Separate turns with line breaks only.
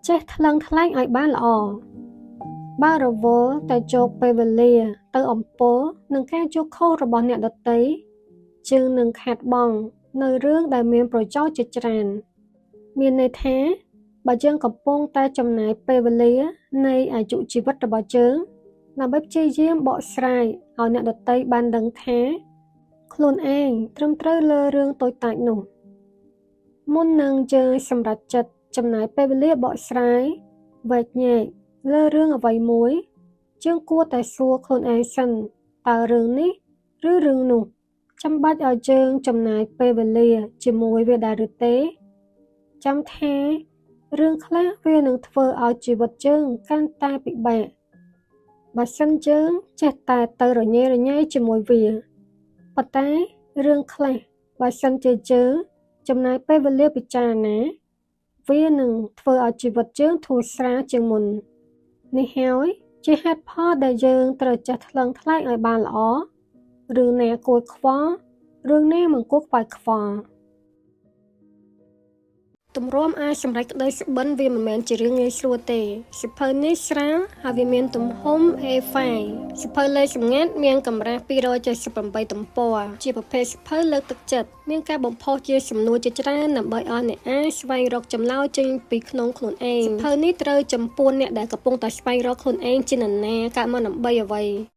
ចេះថ្លឹងថ្លែងឲ្យបានល្អបើរវល់តែយកពេលវេលាទៅអំពើនឹងការជោគខុសរបស់អ្នកដទៃជើងនឹងខាតបង់នៅរឿងដែលមានប្រយោជន៍ជាច្រើនមានន័យថាបើយើងកំពុងតែចំណាយពេលវេលានៃអាយុជីវិតរបស់យើងដើម្បីព្យាយាមបកស្រាយឲ្យអ្នកដទៃបានដឹងថាខ្លួនឯងត្រឹមត្រូវលើរឿងតូចតាចនោះមុននឹងយើងសម្រេចចិត្តចំណាយពេលវេលាបកស្រាយវែកញែកលើរឿងអ្វីមួយយើងគួរតែសួរខ្លួនឯងសិនតើរឿងនេះឬរឿងនោះចាំបាច់ឲ្យយើងចំណាយពេលវេលាជាមួយវាដែរឬទេចាំថារឿងខ្លះវានឹងធ្វើឲ្យជីវិតយើងកាន់តែពិបាកបើសិនយើងចេះតែទៅរញ៉េរញ៉ៃជាមួយវាប៉ុន្តែរឿងខ្លះបើសិនជាយើងចំណាយពេលវេលាពិចារណាវានឹងធ្វើឲ្យជីវិតយើងធូរស្រាលជាងមុននេះហើយជាហេតុផលដែលយើងត្រូវចេះថ្លឹងថ្លែងឲ្យបានល្អរឿងណាគួរខ្វល់រឿងណាមិនគួរខ្វាយខ្វល់ទម្រាំអាចសម្រេចក្តីសុបិនវាមិនមែនជារឿងងាយស្រួលទេសៀវភៅនេះស្រាលហើយវាមានទំហំ A5 សៀវភៅលេខសម្ងាត់មានកម្រាស់278ទំព័រជាប្រភេទសៀវភៅលើកទឹកចិត្តមានការបំផុសជាសំណួរជាច្រើនដើម្បីឲ្យអ្នកអានស្វែងរកចម្លើយចេញពីក្នុងខ្លួនឯងសៀវភៅនេះត្រូវចំពោះអ្នកដែលកំពុងតែស្វែងរកខ្លួនឯងជានរណាកើតមកដើម្បីអ្វី